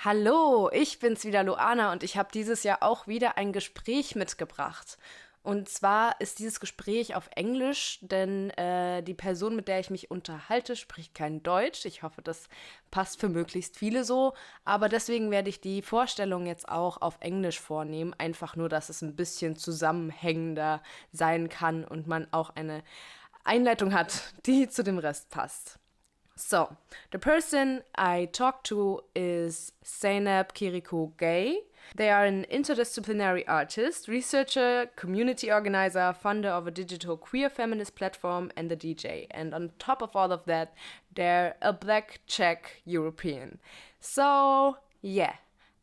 Hallo, ich bin's wieder, Luana, und ich habe dieses Jahr auch wieder ein Gespräch mitgebracht. Und zwar ist dieses Gespräch auf Englisch, denn die Person, mit der ich mich unterhalte, spricht kein Deutsch. Ich hoffe, das passt für möglichst viele so. Aber deswegen werde ich die Vorstellung jetzt auch auf Englisch vornehmen. Einfach nur, dass es ein bisschen zusammenhängender sein kann und man auch eine Einleitung hat, die zu dem Rest passt. So, the person I talked to is Zeynab Kirikou Gueye. They are an interdisciplinary artist, researcher, community organizer, founder of a digital queer feminist platform, and a DJ. And on top of all of that, they're a black Czech European. So, yeah,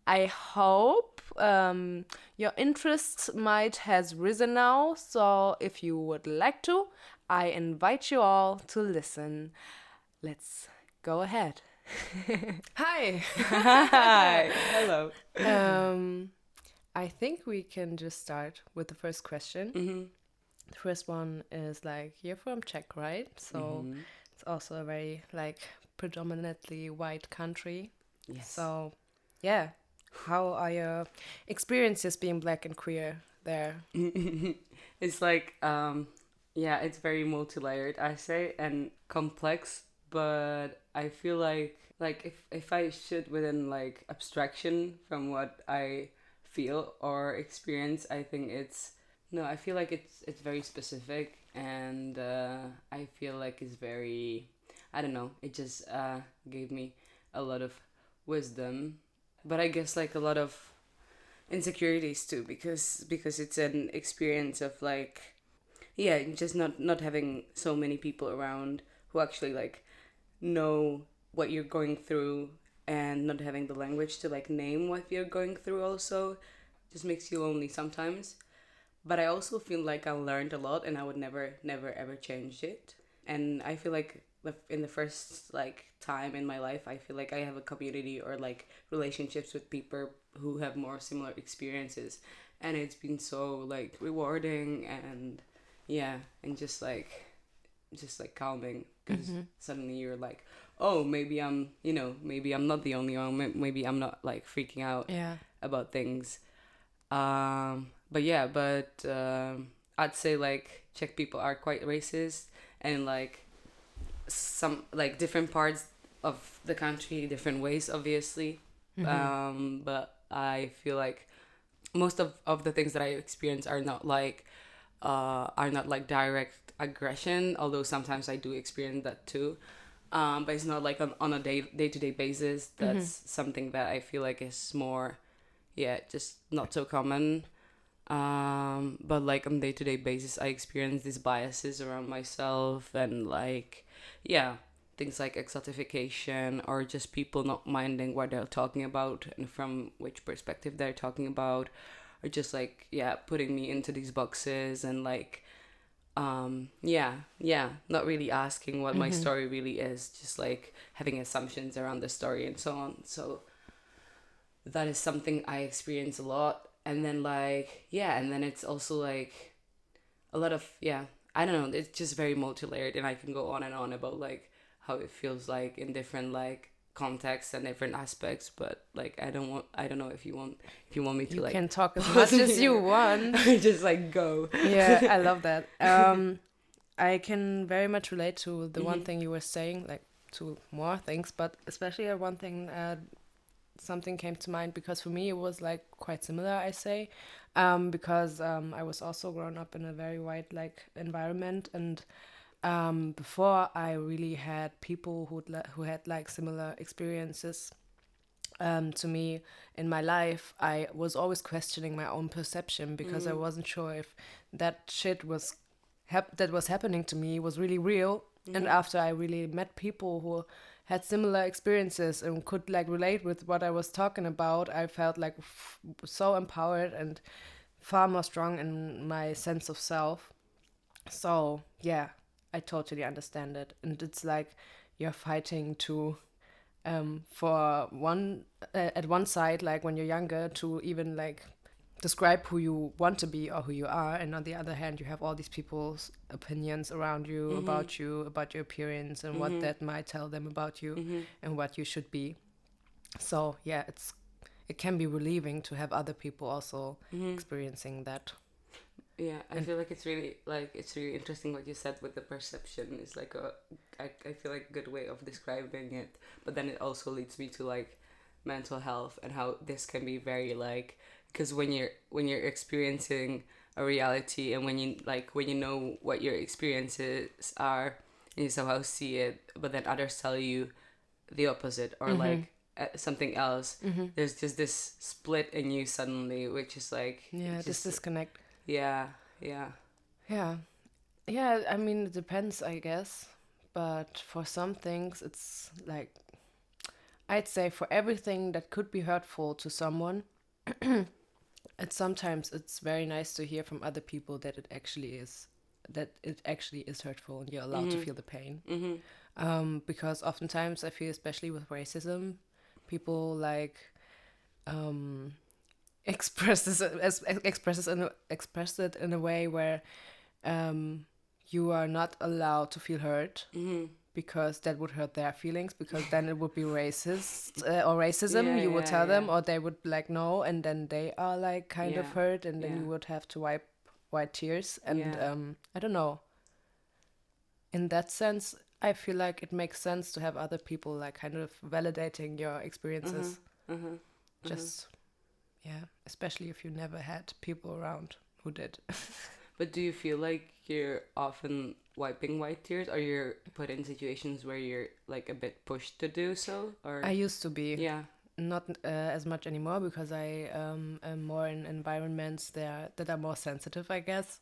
I hope your interest might has risen now. So, if you would like to, I invite you all to listen. Let's go ahead. Hi. Hi. Hello. I think we can just start with the first question. Mm-hmm. The first one is like, you're from Czech, right? So it's also a very like predominantly white country. Yes. So yeah, how are your experiences being black and queer there? It's like, it's very multi-layered, I say, and complex. But I feel like if I should within like abstraction from what I feel or experience, I think I feel like it's very specific, and I feel like it's very, I don't know, it just gave me a lot of wisdom, but I guess like a lot of insecurities too, because it's an experience of like, yeah, just not having so many people around who actually like know what you're going through, and not having the language to like name what you're going through also just makes you lonely sometimes. But I also feel like I learned a lot, and I would never ever change it. And I feel like in the first like time in my life, I feel like I have a community or like relationships with people who have more similar experiences, and it's been so like rewarding, and yeah, and just like calming, because suddenly you're like, oh, maybe I'm not the only one, maybe I'm not like freaking out about things. But I'd say like Czech people are quite racist, and like some like different parts of the country different ways, obviously. But I feel like most of the things that I experience are not like direct aggression, although sometimes I do experience that too. But it's not like on a day-to-day basis. That's something that I feel like is more, just not so common. But like on day-to-day basis, I experience these biases around myself, and like, things like exotification, or just people not minding what they're talking about and from which perspective they're talking about, or just like, putting me into these boxes, and like, not really asking what my story really is, just like having assumptions around the story and so on. So that is something I experience a lot. And then like, and then it's also like a lot of, I don't know, it's just very multi-layered, and I can go on and on about like how it feels like in different like contexts and different aspects, but like I don't know if you want me to, You like, can talk as much as you want. just like go. Yeah, I love that. I can very much relate to the one thing you were saying, like to more things, but especially one thing, something came to mind, because for me it was like quite similar, I say, because I was also grown up in a very white like environment, and before I really had people who had like similar experiences to me in my life, I was always questioning my own perception, because I wasn't sure if that shit that was happening to me was really real. And after I really met people who had similar experiences and could like relate with what I was talking about, I felt like so empowered and far more strong in my sense of self. So yeah, I totally understand it. And it's like you're fighting to for one at one side, like when you're younger, to even like describe who you want to be or who you are, and on the other hand you have all these people's opinions around you, about you, about your appearance, and what that might tell them about you, and what you should be. So yeah, it can be relieving to have other people also experiencing that. Yeah, I feel like it's really interesting what you said with the perception. It's like I feel like a good way of describing it. But then it also leads me to like mental health and how this can be very like, because when you're experiencing a reality, and when you know what your experiences are and you somehow see it, but then others tell you the opposite, or like something else, there's just this split in you suddenly, which is like Yeah, this just disconnect. yeah, yeah. Yeah. Yeah, I mean, it depends, I guess. But for some things, it's like, I'd say for everything that could be hurtful to someone, sometimes it's very nice to hear from other people that it actually is hurtful and you're allowed to feel the pain. Because oftentimes I feel, especially with racism, people like um, express it in a way where you are not allowed to feel hurt because that would hurt their feelings, because then it would be racist or racism. You would tell them, or they would be like no, and then they are like kind of hurt, and then you would have to wipe white tears. And I don't know. In that sense, I feel like it makes sense to have other people like kind of validating your experiences. Just yeah, especially if you never had people around who did. But do you feel like you're often wiping white tears, or you're put in situations where you're like a bit pushed to do so? Or I used to be. yeah, Not as much anymore, because I am more in environments that are more sensitive, I guess.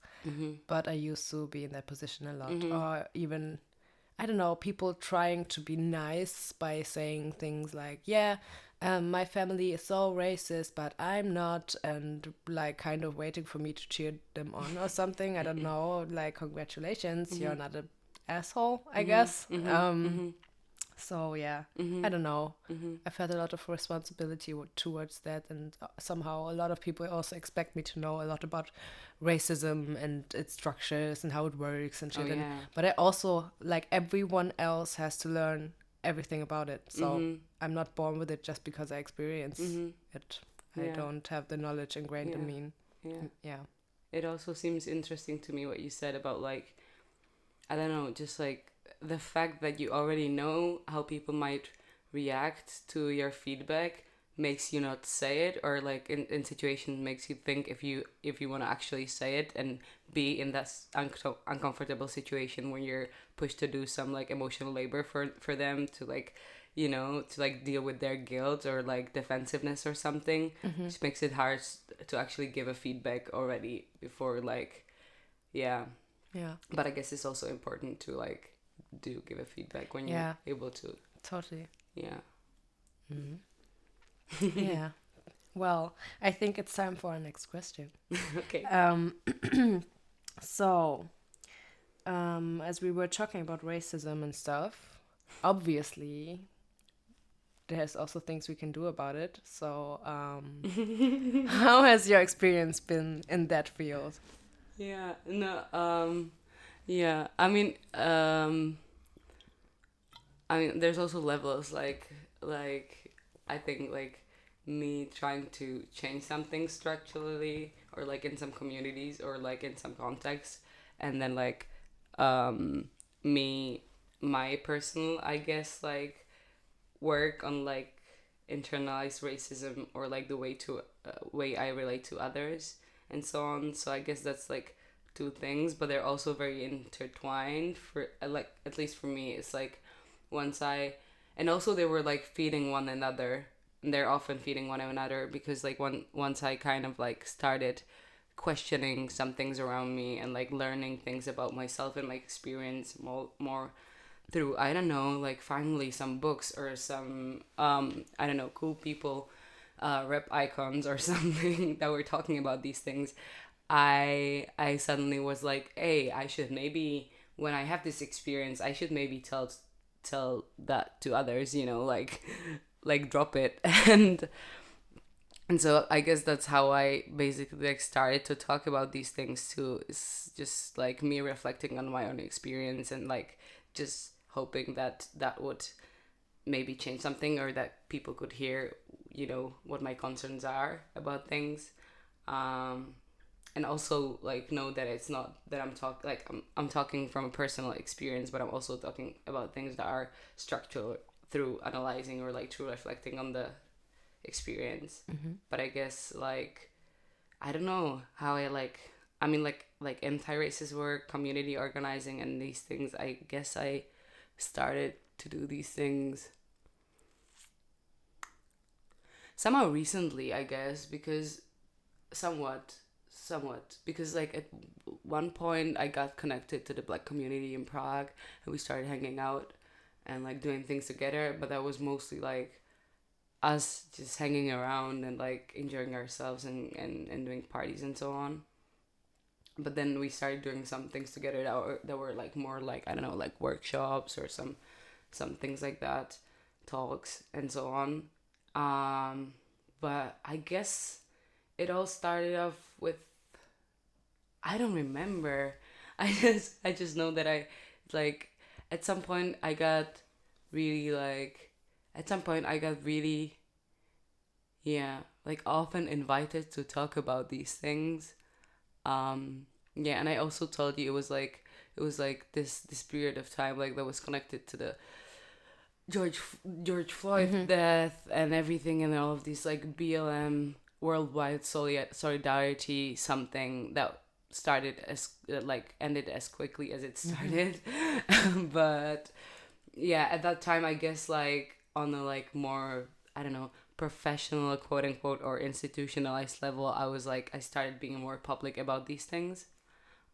But I used to be in that position a lot. Or even, I don't know, people trying to be nice by saying things like, yeah, my family is so racist, but I'm not, and like kind of waiting for me to cheer them on or something. I don't know, like, congratulations, you're not an asshole, I guess. So yeah, I don't know. I felt a lot of responsibility towards that, and somehow a lot of people also expect me to know a lot about racism and its structures and how it works and shit. But I also, like everyone else, has to learn everything about it. So I'm not born with it just because I experience it. I don't have the knowledge ingrained in me. Yeah. It also seems interesting to me what you said about like, I don't know, just like the fact that you already know how people might react to your feedback makes you not say it, or like in situations makes you think if you want to actually say it and be in that uncomfortable situation when you're pushed to do some like emotional labor for them to like, you know, to like deal with their guilt or like defensiveness or something, which makes it hard to actually give a feedback already before like Yeah. But I guess it's also important to like do give a feedback when you're able to. Totally. Yeah. Yeah. Well, I think it's time for our next question. Okay. So, as we were talking about racism and stuff, obviously there's also things we can do about it. So, how has your experience been in that field? Yeah. No. Yeah. I mean, there's also levels like I think like me trying to change something structurally, or like in some communities, or like in some contexts, and then like my personal, I guess, like work on like internalized racism, or like the way I relate to others and so on. So I guess that's like two things, but they're also very intertwined for like, at least for me. It's like once I, and also they were like feeding one another, and they're often feeding one another, because like once I kind of like started questioning some things around me and like learning things about myself and my experience more through, I don't know, like finally some books or some I don't know, cool people, rep icons or something that were talking about these things, I suddenly was like, hey, I should maybe, when I have this experience, I should maybe tell that to others, you know, like like drop it. And so I guess that's how I basically like started to talk about these things too. It's just like me reflecting on my own experience, and like just hoping that that would maybe change something, or that people could hear, you know, what my concerns are about things. And also like know that it's not that I'm talking from a personal experience, but I'm also talking about things that are structural through analyzing or like through reflecting on the experience. But I guess like I don't know how I mean like anti-racist work, community organizing, and these things. I guess I started to do these things somehow recently, I guess, because somewhat because like at one point I got connected to the Black community in Prague, and we started hanging out and like doing things together, but that was mostly like us just hanging around and like enjoying ourselves and doing parties and so on. But then we started doing some things together that were like more like, I don't know, like workshops or some things like that, talks and so on. But I guess it all started off with, I don't remember. I just know that I like at some point I got really yeah, like often invited to talk about these things. Yeah, and I also told you it was like this period of time like that was connected to the George Floyd death and everything, and all of these like BLM worldwide solidarity, something that started as like ended as quickly as it started. But yeah, at that time I guess like on a like more, I don't know, professional quote unquote or institutionalized level, I started being more public about these things.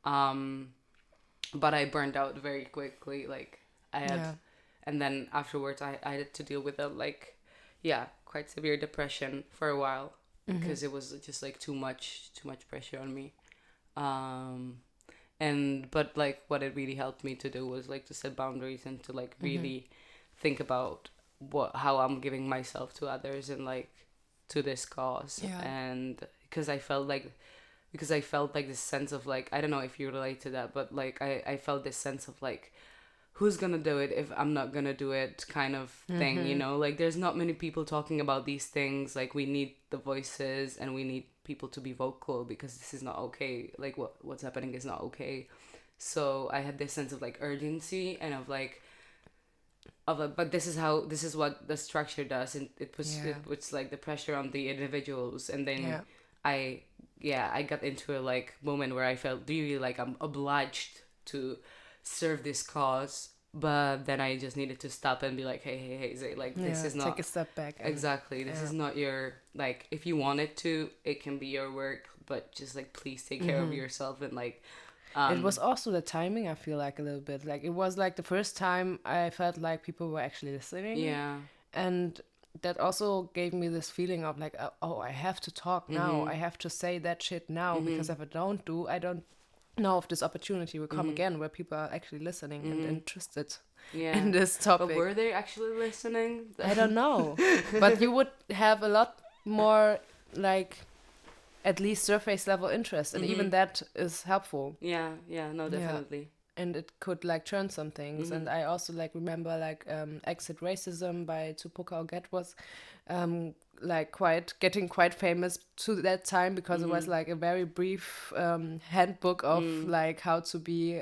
But I burned out very quickly. Like I had and then afterwards I had to deal with a like quite severe depression for a while, because it was just like too much pressure on me. And but like what it really helped me to do was like to set boundaries and to like really think about how I'm giving myself to others and like to this cause. And because I felt like this sense of like, I don't know if you relate to that, but like I felt this sense of like, who's gonna do it if I'm not gonna do it, kind of thing, you know? Like there's not many people talking about these things. Like we need the voices and we need people to be vocal, because this is not okay. Like what's happening is not okay. So I had this sense of like urgency and of like but this is what the structure does, and it puts like the pressure on the individuals. And then I got into a like moment where I felt really like I'm obliged to serve this cause, but then I just needed to stop and be like, hey, Zay, like this is not, take a step back. Exactly, this is not your, like, if you want it to, it can be your work, but just like please take care of yourself. And like it was also the timing, I feel like, a little bit like it was like the first time I felt like people were actually listening. And that also gave me this feeling of like, oh, I have to talk now, I have to say that shit now, because if I don't know if this opportunity will come again where people are actually listening and interested in this topic. But were they actually listening? I don't know. But you would have a lot more like at least surface level interest, and even that is helpful. No, definitely. And it could like turn some things. And I also like remember like Exit Racism by Tupoka Oget was like getting quite famous to that time, because it was like a very brief handbook of like how to be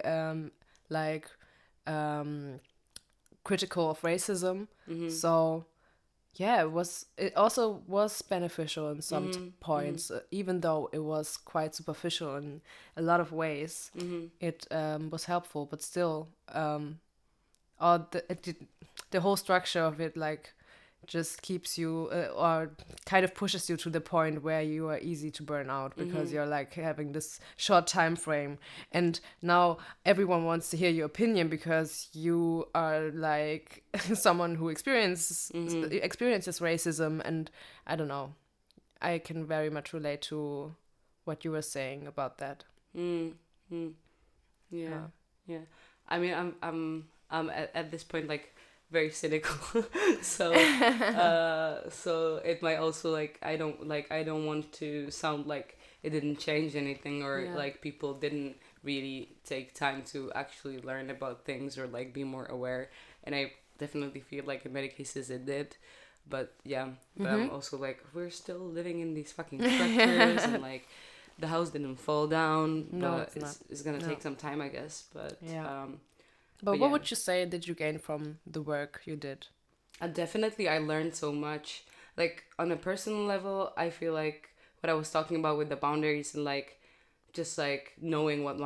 critical of racism. So yeah, it also was beneficial in some points, even though it was quite superficial in a lot of ways. It was helpful, but still the whole structure of it like just keeps you or kind of pushes you to the point where you are easy to burn out, because you're like having this short time frame, and now everyone wants to hear your opinion because you are like someone who experiences racism. And I don't know, I can very much relate to what you were saying about that. Yeah. I mean, I'm at this point like very cynical. So so it might also like I don't want to sound like it didn't change anything, or like people didn't really take time to actually learn about things or like be more aware. And I definitely feel like in many cases it did. But yeah, but I'm also like, we're still living in these fucking structures and like the house didn't fall down, No, but it's gonna take some time, I guess. But yeah. but what yeah. would you say did you gain from the work you did? Definitely, I learned so much. Like on a personal level, I feel like what I was talking about with the boundaries and like just like knowing what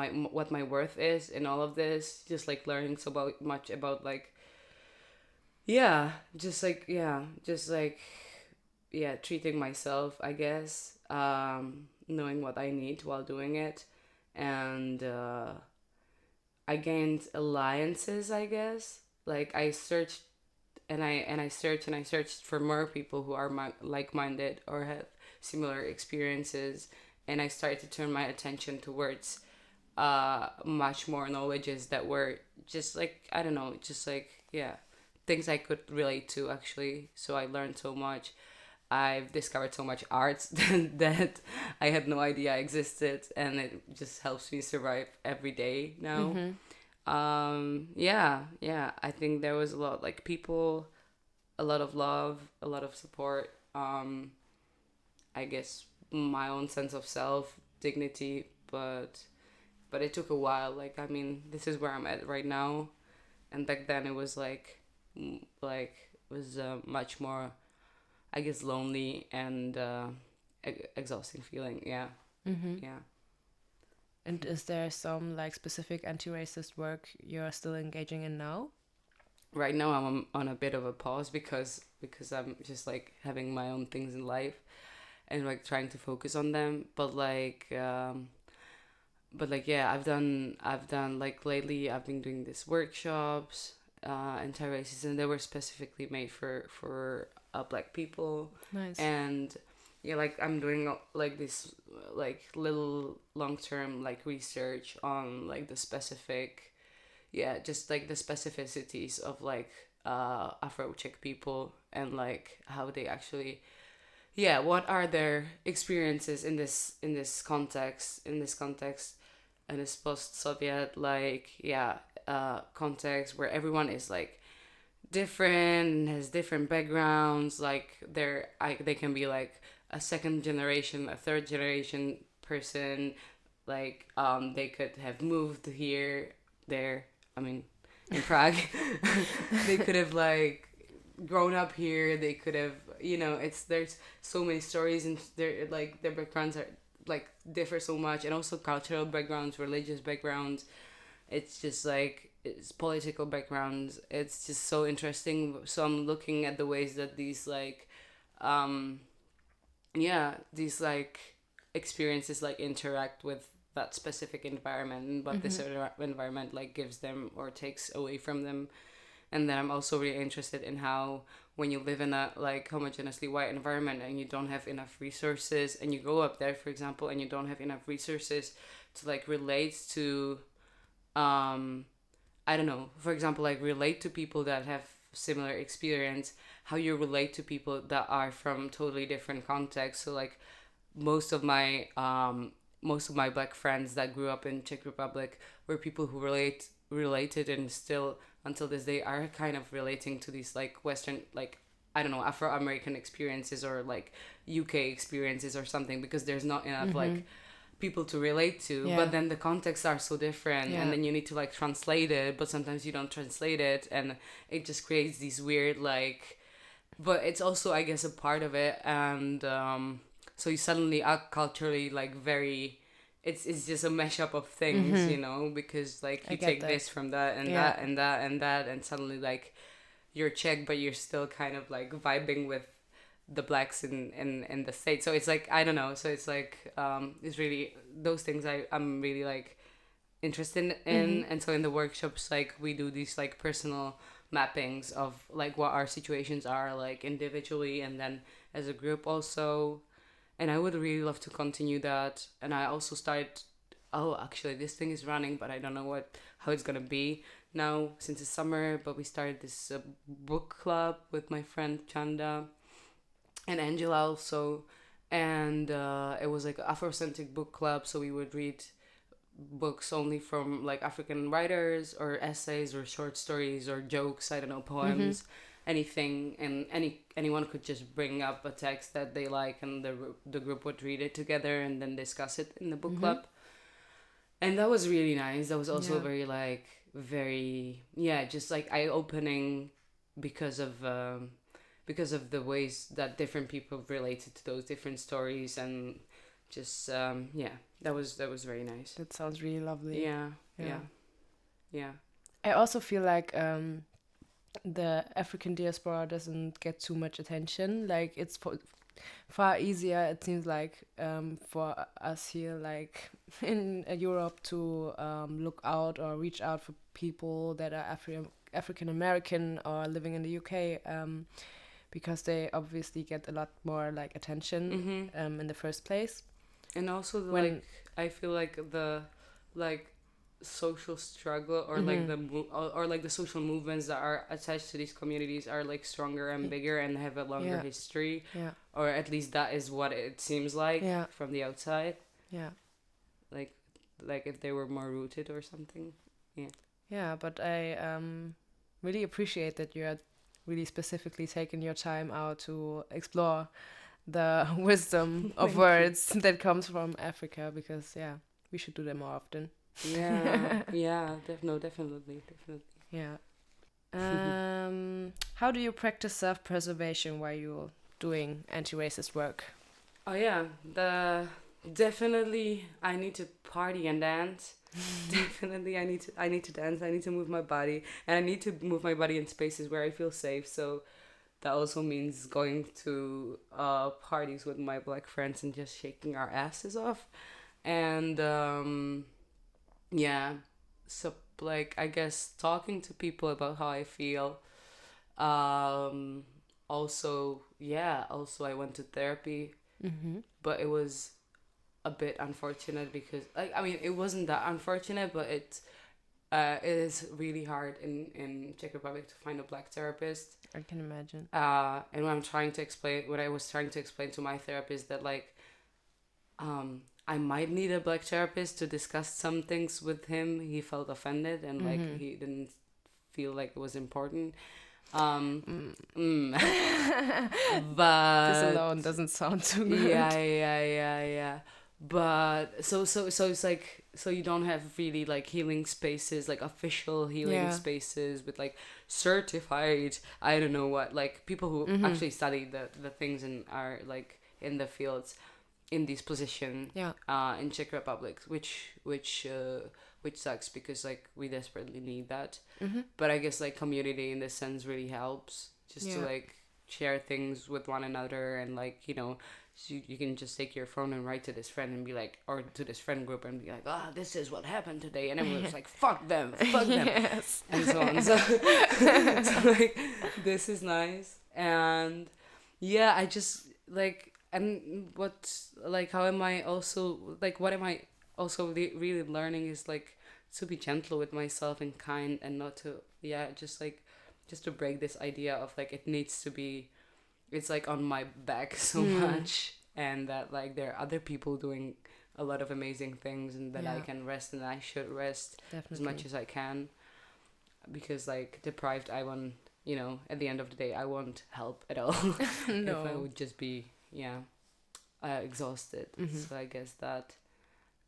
my worth is in all of this, just like learning much about like yeah, treating myself, I guess, knowing what I need while doing it, and I gained alliances, I guess. Like I searched and I searched for more people who are like-minded or have similar experiences, and I started to turn my attention towards much more knowledges that were just like, I don't know, just like, yeah, things I could relate to actually. So I learned so much. I've discovered so much art that I had no idea existed, and it just helps me survive every day now. Yeah, I think there was a lot, like, people, a lot of love, a lot of support. I guess my own sense of self, dignity, but it took a while. Like, I mean, this is where I'm at right now, and back then it was like it was much more, I guess, lonely and exhausting feeling. Yeah. Yeah. And is there some like specific anti-racist work you're still engaging in now? Right now I'm on a bit of a pause because I'm just like having my own things in life and like trying to focus on them. But like yeah, I've done like lately I've been doing these workshops, anti-racist, and they were specifically made for black people. Nice. And yeah, like I'm doing like this like little long-term like research on like the specific, yeah, just like the specificities of like Afro Czech people and like how they actually, yeah, what are their experiences in this context, in this post-Soviet like, yeah, context where everyone is like different and has different backgrounds. Like they can be like a second generation, a third generation person. Like they could have moved here, there. I mean, in Prague, they could have like grown up here. They could have, there's so many stories, and their backgrounds are like differ so much, and also cultural backgrounds, religious backgrounds. It's just like it's political backgrounds. It's just so interesting. So I'm looking at the ways that these like these like experiences like interact with that specific environment, and what this environment like gives them or takes away from them. And then I'm also really interested in how when you live in a like homogeneously white environment and you don't have enough resources, and you grow up there, for example, and you don't have enough resources to like relate to I don't know, for example, like relate to people that have similar experience, how you relate to people that are from totally different contexts. So like most of my black friends that grew up in Czech Republic were people who related and still until this day are kind of relating to these like Western, like, I don't know, Afro-American experiences or like UK experiences or something, because there's not enough like people to relate to. Yeah. But then the contexts are so different, Yeah. and then you need to like translate it, but sometimes you don't translate it, and it just creates these weird like, but it's also, I guess, a part of it. And so you suddenly are culturally like very, it's just a mashup of things, because like you take this from that and that and that and that, and suddenly like you're Czech, but you're still kind of like vibing with the blacks in the States. So it's like, I don't know, so it's like it's really those things I'm really like interested in. And so in the workshops, like we do these like personal mappings of like what our situations are like individually and then as a group also. And I would really love to continue that. And I also actually this thing is running, but I don't know how it's gonna be now since it's summer. But we started this book club with my friend Chanda and Angela also, and it was like an Afrocentric book club. So we would read books only from like African writers, or essays, or short stories, or jokes, I don't know, poems, anything, and anyone could just bring up a text that they like, and the group would read it together and then discuss it in the book club. And that was really nice. That was also very like just like eye-opening because of the ways that different people related to those different stories, and just that was very nice. That sounds really lovely. Yeah. I also feel like the African diaspora doesn't get too much attention. Like, it's far easier, it seems like, for us here, like in Europe, to look out or reach out for people that are African American or living in the UK, because they obviously get a lot more like attention in the first place. And also I feel like the like social struggle, or like or like the social movements that are attached to these communities are like stronger and bigger and have a longer history, or at least that is what it seems like from the outside, like if they were more rooted or something. But I really appreciate that you're really specifically taking your time out to explore the wisdom of words that comes from Africa, because we should do that more often. Definitely. How do you practice self-preservation while you're doing anti-racist work? Definitely I need to party and dance. Definitely I need to dance. I need to move my body, and I need to move my body in spaces where I feel safe. So that also means going to parties with my Black friends and just shaking our asses off. And so like I guess talking to people about how I feel. Also I went to therapy, but it was a bit unfortunate because it wasn't that unfortunate, but it is really hard in Czech Republic to find a Black therapist. I can imagine. And what I was trying to explain to my therapist, that like I might need a Black therapist to discuss some things with him. He felt offended, and like he didn't feel like it was important. But this alone doesn't sound too good. Yeah. But so it's like, so you don't have really like healing spaces, like official healing spaces with like certified, I don't know what, like people who actually study the things and are like in the fields in this position in Czech Republic, which sucks, because like we desperately need that. But I guess like community in this sense really helps, just to like share things with one another, and like, you know, so you can just take your phone and write to this friend and be like, or to this friend group and be like, this is what happened today, and everyone's like, fuck them, Yes. and so on. So like this is nice. And I just like, and what, like, how am I also, like, what am I also really learning is like to be gentle with myself and kind, and not to just to break this idea of like it needs to be, it's like on my back so much, and that like there are other people doing a lot of amazing things, and that I can rest, and I should rest as much as I can, because like deprived, I won't, you know, at the end of the day I won't help at all. No. If I would just be exhausted. So I guess that,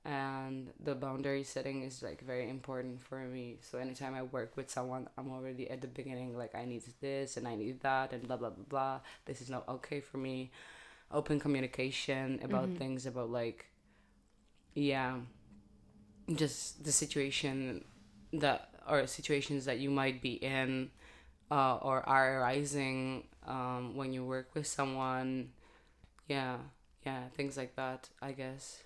and the boundary setting is like very important for me. So anytime I work with someone, I'm already at the beginning like, I need this and I need that and blah blah blah blah, this is not okay for me. Open communication about things, about like just the situation that, or situations that you might be in, or are arising when you work with someone. Things like that, I guess.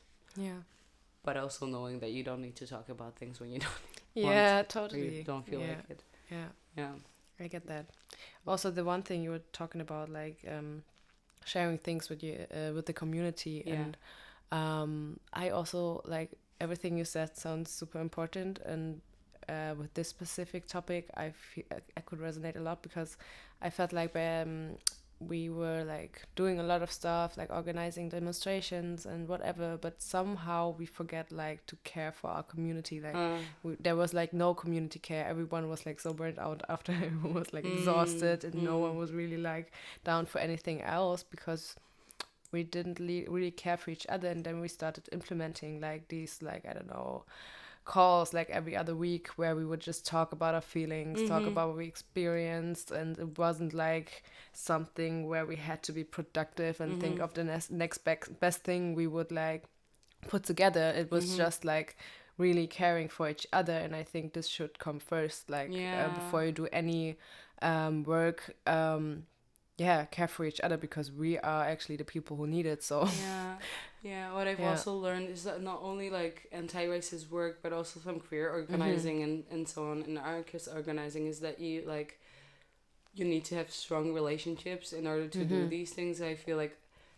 But also knowing that you don't need to talk about things when you don't totally, you don't feel like it. I get that. Also, the one thing you were talking about, like sharing things with you, with the community, and I also, like, everything you said sounds super important, and with this specific topic I could resonate a lot, because I felt like we were like doing a lot of stuff, like organizing demonstrations and whatever, but somehow we forget like to care for our community. Like there was like no community care. Everyone was like so burnt out after everyone was like exhausted, and no one was really like down for anything else, because we didn't really care for each other. And then we started implementing like these, like, I don't know, calls like every other week, where we would just talk about our feelings, talk about what we experienced, and it wasn't like something where we had to be productive and think of the next best thing we would like put together. It was just like really caring for each other, and I think this should come first, like before you do any work. Care for each other, because we are actually the people who need it. So what I've also learned is that not only like anti-racist work, but also some queer organizing and so on, and anarchist organizing, is that you need to have strong relationships in order to do these things. I feel like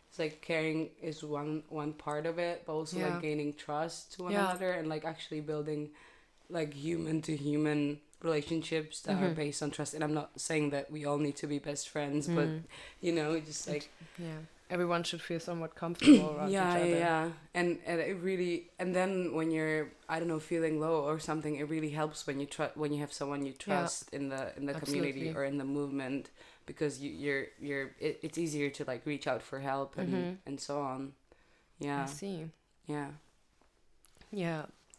it's like caring is one part of it, but also like gaining trust to one another, and like actually building like human to human relationships that are based on trust. And I'm not saying that we all need to be best friends, but just like everyone should feel somewhat comfortable around each other. And it really, and then when you're, I don't know, feeling low or something, it really helps when you have someone you trust in the community or in the movement, because it's easier to like reach out for help and so on. I see.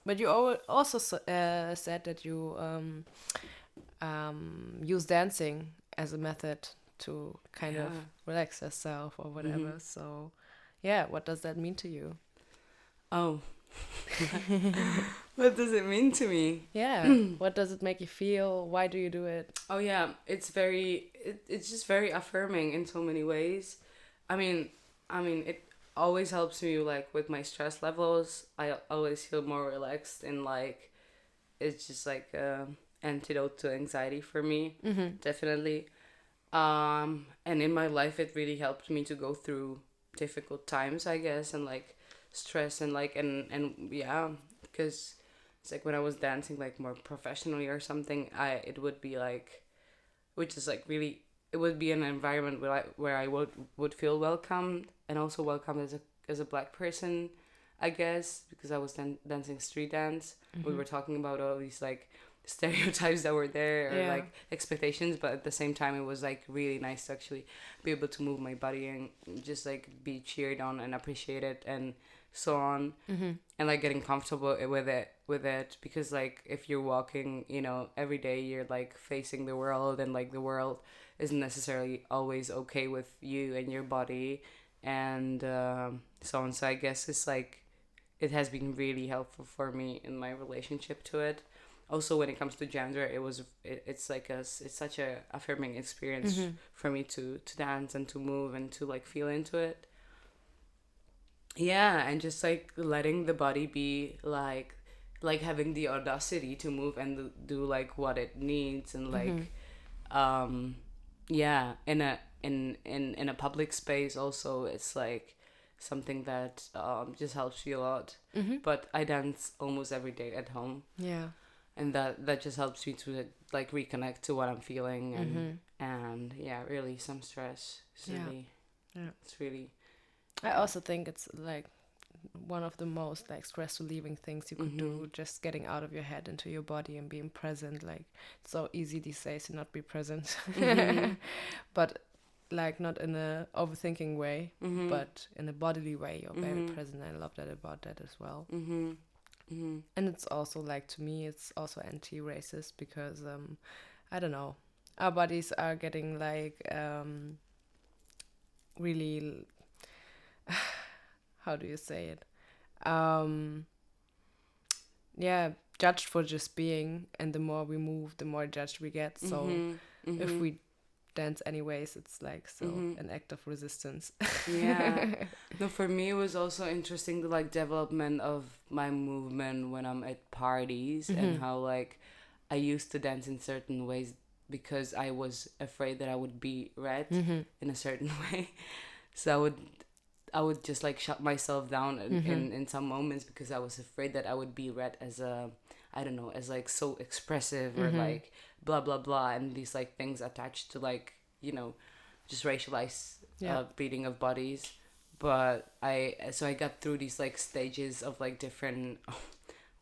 But you also said that you use dancing as a method to kind of relax yourself or whatever. So, what does that mean to you? Oh, what does it mean to me? What does it make you feel? Why do you do it? Oh yeah, it's just very affirming in so many ways. I mean, it always helps me like with my stress levels. I always feel more relaxed, and like it's just like antidote to anxiety for me, definitely. And in my life it really helped me to go through difficult times, I guess, and like stress, and like and because it's like when I was dancing like more professionally or something, it would be like, which is like really, it would be an environment where I would feel welcomed, and also welcome as a Black person, I guess, because I was dancing street dance. We were talking about all these like stereotypes that were there, or like expectations, but at the same time it was like really nice to actually be able to move my body and just like be cheered on and appreciated and so on, and like getting comfortable with it, because like if you're walking, every day, you're like facing the world, and like the world isn't necessarily always okay with you and your body, and so on. So I guess it's like it has been really helpful for me in my relationship to it. Also, when it comes to gender, it's such a affirming experience for me to dance and to move and to like feel into it. Yeah, and just like letting the body be like having the audacity to move and do like what it needs, and like in a public space also, it's like something that just helps you a lot. But I dance almost every day at home. And that just helps me to like reconnect to what I'm feeling, and really some stress. It's really. I also think it's like one of the most like stress relieving things you could do, just getting out of your head into your body and being present. Like, it's so easy these days to not be present, but like not in a overthinking way, but in a bodily way. You're very present. I love that about that as well. And it's also like, to me, it's also anti-racist, because I don't know, our bodies are getting like really how do you say it, judged for just being, and the more we move, the more judged we get. So if we dance anyways, it's like an act of resistance. No, for me it was also interesting, the like development of my movement when I'm at parties, and how like I used to dance in certain ways because I was afraid that I would be read in a certain way. So I would just like shut myself down in some moments, because I was afraid that I would be read as as like so expressive, or like blah blah blah, and these like things attached to like just racialized Yeah. beating of bodies. But I got through these like stages of like different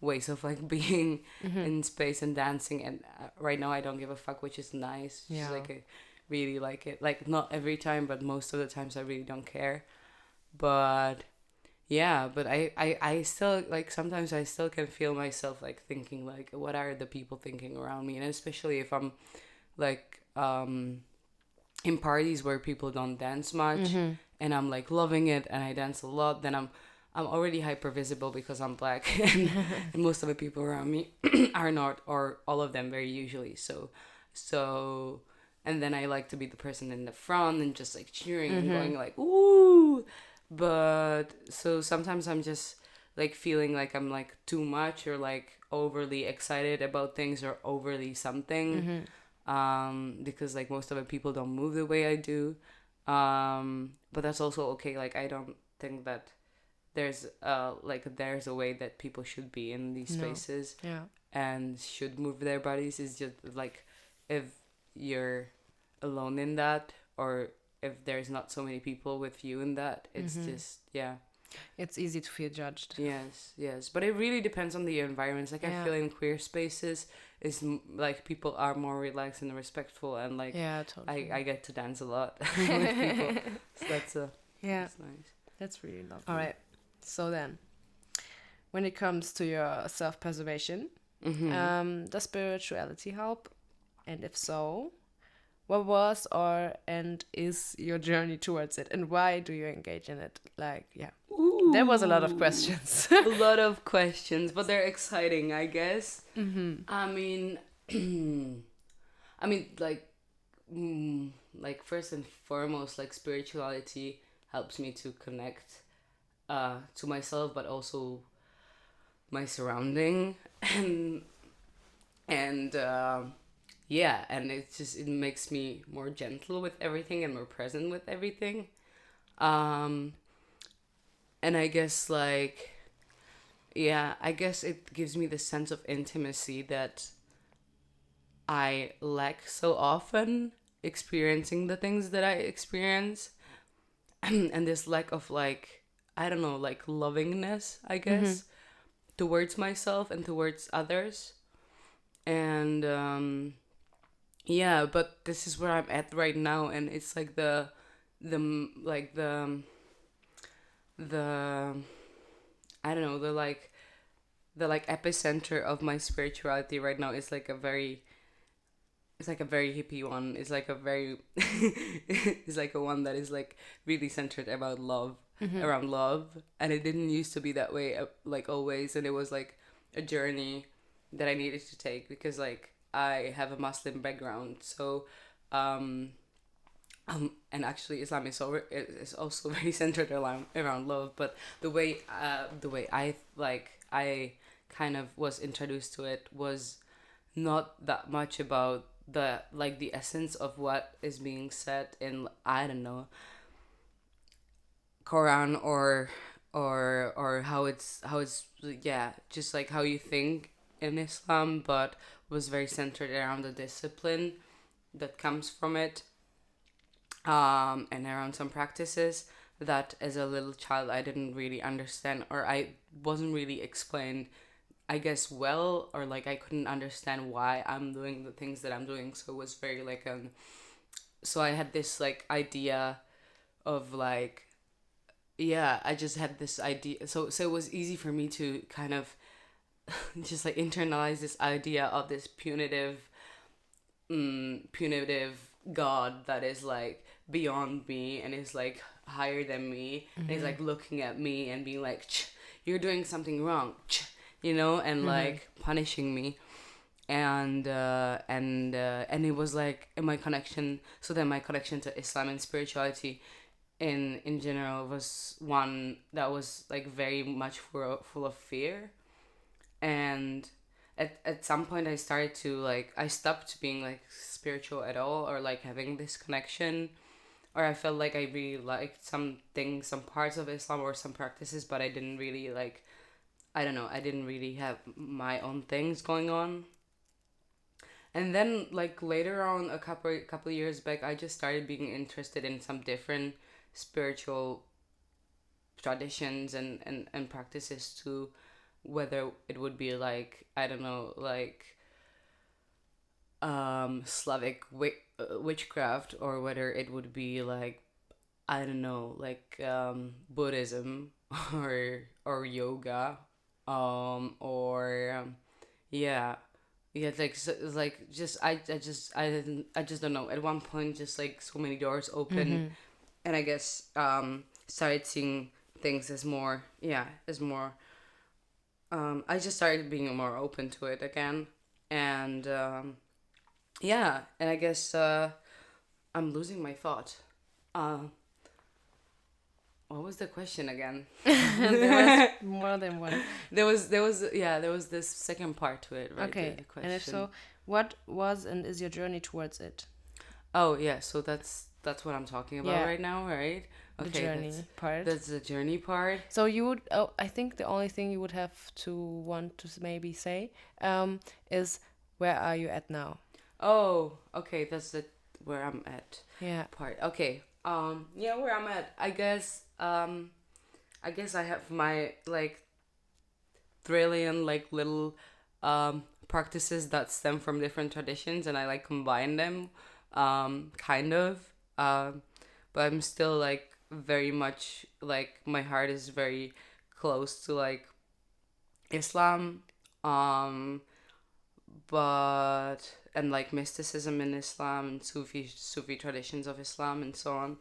ways of like being in space and dancing, and right now I don't give a fuck, which is nice. Yeah. Just like I really like it, like not every time, but most of the times I really don't care. But yeah, but I still like sometimes I still can feel myself like thinking like what are the people thinking around me, and especially if I'm like in parties where people don't dance much and I'm like loving it and I dance a lot, then I'm already hyper visible because I'm black and most of the people around me are not, or all of them very usually. So and then I like to be the person in the front and just like cheering and going like ooh. But so sometimes I'm just like feeling like I'm like too much or like overly excited about things or overly something. Because like most of the people don't move the way I do. But that's also okay. Like I don't think that there's there's a way that people should be in these spaces and should move their bodies. It's just like if you're alone in that, or if there's not so many people with you in that, it's just It's easy to feel judged. Yes, but it really depends on the environments. Like I feel in queer spaces is like people are more relaxed and respectful, and like totally. I get to dance a lot with people, so that's that's nice. That's really lovely. All right, so then when it comes to your self-preservation, does spirituality help, and if so, what was and is your journey towards it, and why do you engage in it? Like, Ooh. There was a lot of questions. A lot of questions, but they're exciting, I guess. I mean, like first and foremost, like spirituality helps me to connect to myself, but also my surrounding, and and it makes me more gentle with everything and more present with everything. And I guess I guess it gives me the sense of intimacy that I lack so often experiencing the things that I experience. And this lack of like, I don't know, like lovingness, I guess, towards myself and towards others. And but this is where I'm at right now, and it's like the I don't know, the epicenter of my spirituality right now is like a very hippie one. It's like a very it's like a one that is like really centered about love, around love, and it didn't used to be that way like always, and it was like a journey that I needed to take because like I have a Muslim background, so and actually Islam is also very centered around love, but the way I kind of was introduced to it was not that much about the essence of what is being said in, I don't know, Quran or how it's just like how you think in Islam, but was very centered around the discipline that comes from it, and around some practices that as a little child I didn't really understand, or I wasn't really explained, I guess, well, or like I couldn't understand why I'm doing the things that I'm doing. So it was very like so I had this like idea of like, I just had this idea, so it was easy for me to kind of just like internalize this idea of this punitive God that is like beyond me and is like higher than me, and he's like looking at me and being like, you're doing something wrong, you know, and like punishing me. And it was like my connection to Islam and spirituality in general was one that was like very much full of fear. And at some point I stopped being like spiritual at all, or like having this connection, or I felt like I really liked some things, some parts of Islam or some practices, but I didn't really like, I don't know, I didn't really have my own things going on. And then like later on, a couple years back, I just started being interested in some different spiritual traditions and practices too, whether it would be like, I don't know, like Slavic witchcraft, or whether it would be like, I don't know, like Buddhism or yoga, or yeah, yeah, like like just I just don't know. At one point, just like so many doors open, and I guess started seeing things as more, as more. I just started being more open to it again, and and I guess I'm losing my thought. Uh, what was the question again? There was more than one. There was this second part to it, right? Okay, The question. and if so, what was and is your journey towards it? Oh yeah, so that's what I'm talking about right now, right? The journey part. That's the journey part. So you would, I think the only thing you would have to want to maybe say, is where are you at now? Oh, okay, that's the where I'm at. Yeah. Part. Okay. Where I'm at. I guess I have my like trillion like little practices that stem from different traditions, and I like combine them, kind of. But I'm still like very much like my heart is very close to like Islam, but and like mysticism in Islam and Sufi traditions of Islam and so on.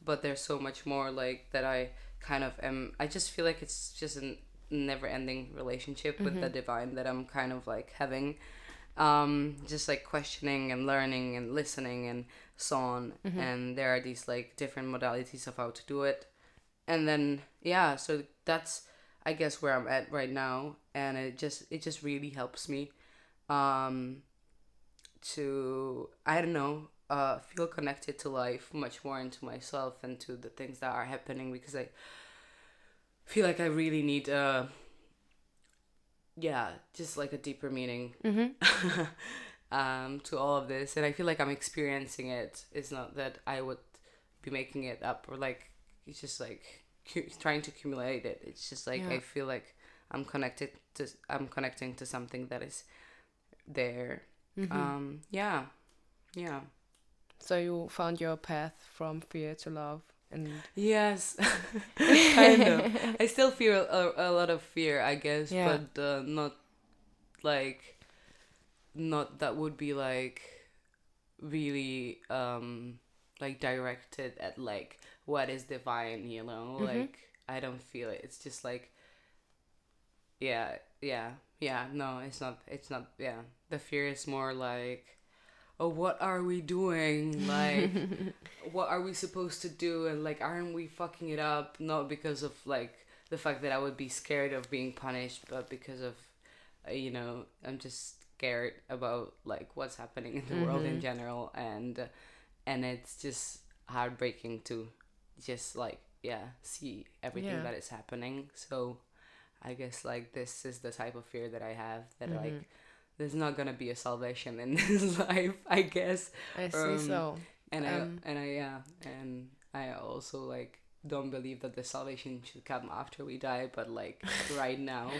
But there's so much more like that I kind of am. I just feel like it's just a never ending relationship with the divine that I'm kind of like having. Just like questioning and learning and listening and so on. And there are these like different modalities of how to do it. And then so that's I guess where I'm at right now, and it just really helps me to, I don't know, feel connected to life much more, into myself and to the things that are happening, because I feel like I really need just like a deeper meaning to all of this, and I feel like I'm experiencing it. It's not that I would be making it up, or like it's just like trying to accumulate it. It's just like I feel like I'm connecting to something that is there. So you found your path from fear to love, and yes, kind of. I still feel a lot of fear, I guess, but not that would be like really like directed at like what is divine, like I don't feel it. It's just like no, it's not the fear is more like, oh, what are we doing, like what are we supposed to do, and like aren't we fucking it up, not because of like the fact that I would be scared of being punished, but because of I'm just scared about like what's happening in the world in general, and it's just heartbreaking to just like see everything that is happening. So I guess like this is the type of fear that I have, that like there's not gonna be a salvation in this life, I guess. I see. So and I also like don't believe that the salvation should come after we die, but like right now.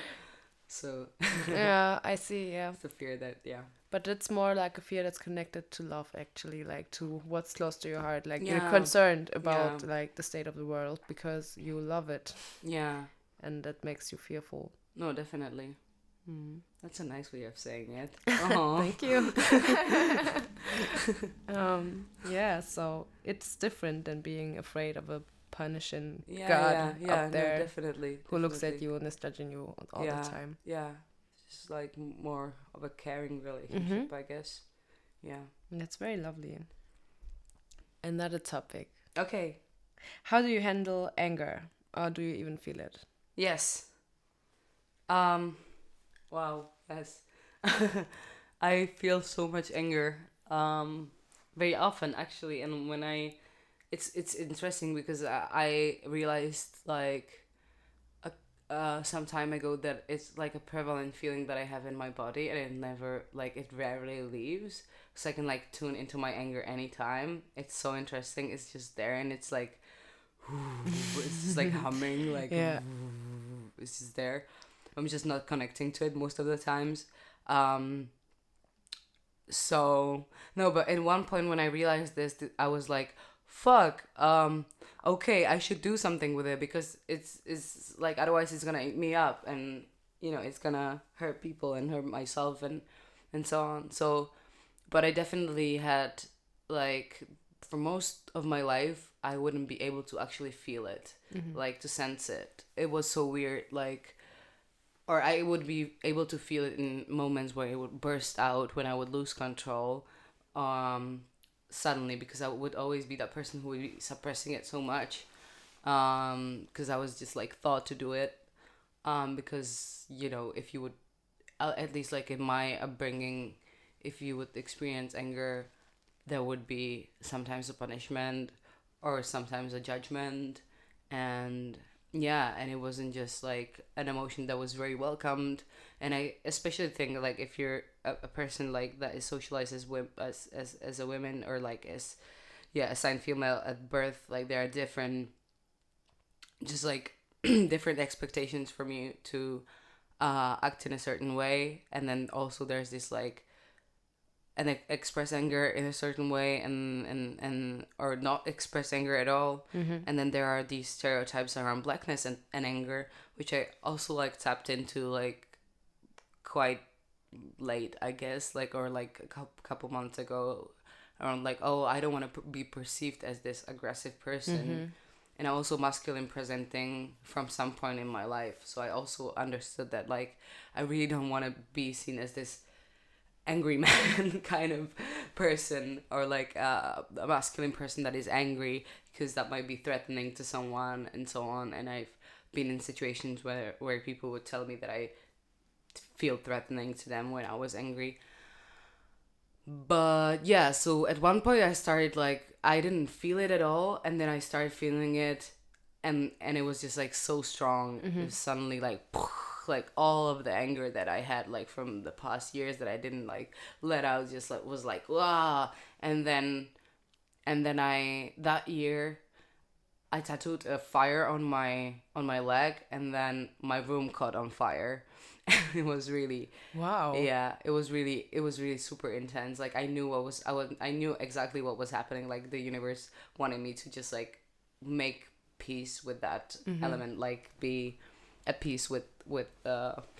So yeah, I see. Yeah, it's a fear that but it's more like a fear that's connected to love, actually, like to what's close to your heart. Like you're concerned about like the state of the world because you love it. Yeah. And that makes you fearful. No, definitely. That's a nice way of saying it. Thank you. So it's different than being afraid of a punishing God up there, no, definitely, who looks at you and is judging you all the time. Yeah, it's like more of a caring relationship, I guess. Yeah. That's very lovely. Another topic. Okay. How do you handle anger, or do you even feel it? Yes. Wow. Yes. I feel so much anger. Very often, actually, and when it's interesting because I realized like some time ago that it's like a prevalent feeling that I have in my body, and it never, like, it rarely leaves. So I can like tune into my anger anytime. It's so interesting. It's just there, and it's like, it's just like humming, like, Yeah. it's just there. I'm just not connecting to it most of the times. So no, but at one point when I realized this, I was like, fuck, okay, I should do something with it, because it's like, otherwise it's gonna eat me up, and you know, it's gonna hurt people and hurt myself, and so on. So, but I definitely had, like, for most of my life I wouldn't be able to actually feel it, like to sense it. It was so weird, like, or I would be able to feel it in moments where it would burst out when I would lose control, suddenly, because I would always be that person who would be suppressing it so much, because I was just like thought to do it, because, you know, if you would, at least like in my upbringing, if you would experience anger, there would be sometimes a punishment or sometimes a judgment, and yeah, and it wasn't just like an emotion that was very welcomed. And I especially think, like, if you're a person like that is socialized as a woman, or like as, yeah, assigned female at birth, like there are different, just like different expectations from you to act in a certain way, and then also there's this like, and express anger in a certain way, and or not express anger at all. And then there are these stereotypes around blackness and anger, which I also like tapped into like quite late, I guess, like, or like a couple months ago, around like, oh, I don't want to be perceived as this aggressive person. And I also masculine presenting from some point in my life, so I also understood that, like, I really don't want to be seen as this angry man kind of person, or like a masculine person that is angry, because that might be threatening to someone, and so on. And I've been in situations where people would tell me that I feel threatening to them when I was angry. But yeah, so at one point I started, like, I didn't feel it at all, and then I started feeling it, and it was just like so strong. It was suddenly like all of the anger that I had, like, from the past years that I didn't like let out, just like was like, wow. And then I, that year, I tattooed a fire on my leg, and then my room caught on fire. It was really, Wow. yeah, it was really super intense. Like, I knew exactly what was happening. Like, the universe wanted me to just like make peace with that element, like be at peace with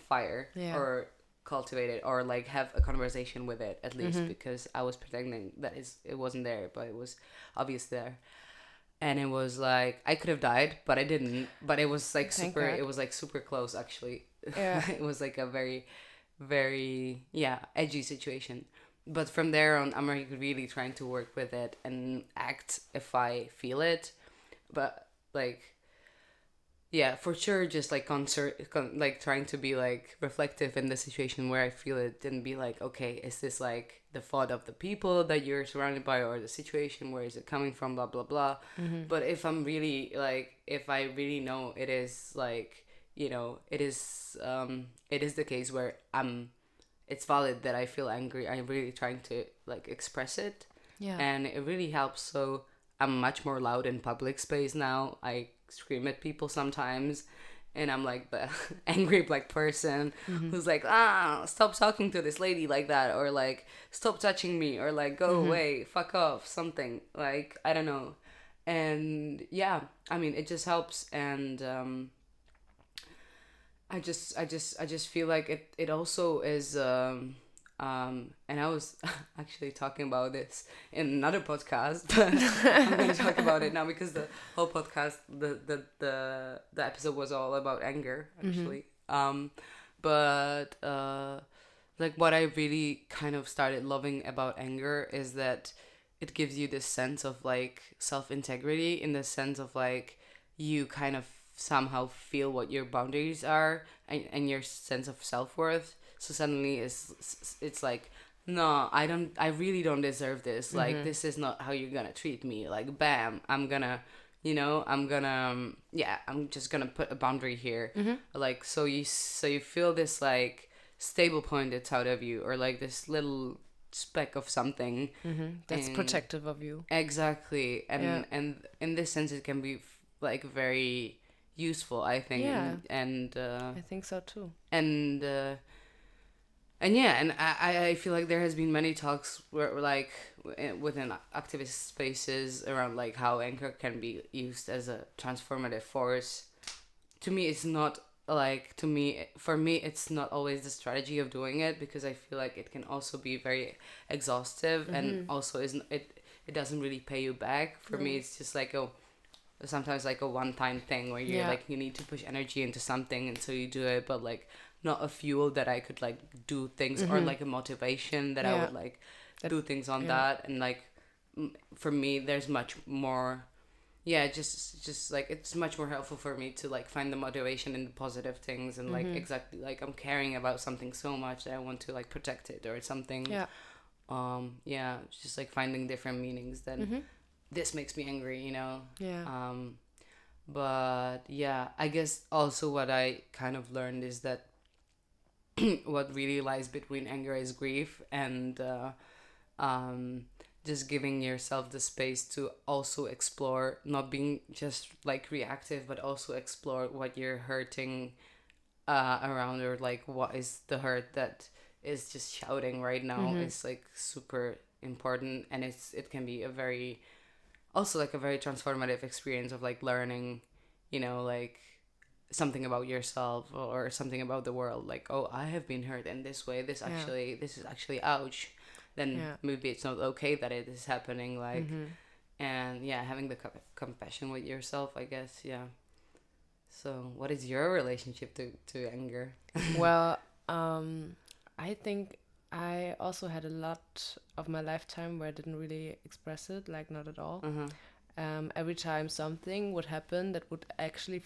fire, Yeah. or cultivate it, or like have a conversation with it, at least, because I was pretending that it wasn't there, but it was obviously there. And it was like, I could have died, but I didn't. But it was like Thank super, God. it was like super close, actually. Yeah. It was like a very, very, yeah, edgy situation. But from there on, I'm like really trying to work with it and act if I feel it. But like, yeah, for sure, just like like trying to be like reflective in the situation where I feel it, and be like, okay, is this like the fault of the people that you're surrounded by, or the situation, where is it coming from, blah blah blah. But if I'm really like, if I really know it is like, you know, it is the case where it's valid that I feel angry, I'm really trying to like express it. Yeah. And it really helps. So I'm much more loud in public space now. I scream at people sometimes, and I'm like the angry black person who's like, stop talking to this lady like that, or like, stop touching me, or like, go away, fuck off, something, like, I don't know. And yeah, I mean, it just helps. And I just feel like it also is, and I was actually talking about this in another podcast, but I'm going to talk about it now, because the whole podcast, the episode was all about anger, actually. But like, what I really kind of started loving about anger is that it gives you this sense of like self-integrity, in the sense of like, you kind of somehow feel what your boundaries are, and your sense of self-worth. So suddenly it's like, no, I really don't deserve this. Like, this is not how you're gonna treat me. Like, bam, I'm gonna you know, I'm just gonna put a boundary here. Like, so you feel this like stable point that's out of you, or like this little speck of something That's and protective of you. exactly, Yeah. and in this sense it can be like very useful, I think. Yeah. And I think so too. and and yeah, and I feel like there has been many talks where like within activist spaces around like how anger can be used as a transformative force. To me, it's not like, for me it's not always the strategy of doing it, because I feel like it can also be very exhaustive, and also isn't it doesn't really pay you back. For me, it's just like sometimes like a one-time thing where you're like, you need to push energy into something, and so you do it, but like not a fuel that I could like do things, or like a motivation that I would like do things on that. And like for me there's much more, just like it's much more helpful for me to like find the motivation in the positive things, and like exactly like I'm caring about something so much that I want to like protect it or something. Just like finding different meanings than this makes me angry, you know. But yeah, I guess also what I kind of learned is that what really lies between anger is grief, and just giving yourself the space to also explore, not being just like reactive, but also explore what you're hurting around, or like what is the hurt that is just shouting right now, is like super important. And it can be a very, also like a very transformative experience of like learning, you know, like something about yourself or something about the world, like, oh, I have been hurt in this way, this is actually ouch, then maybe it's not okay that it is happening, like. And having the compassion with yourself, I guess. So what is your relationship to anger? Well, I think I also had a lot of my lifetime where I didn't really express it, like not at all. Every time something would happen that would actually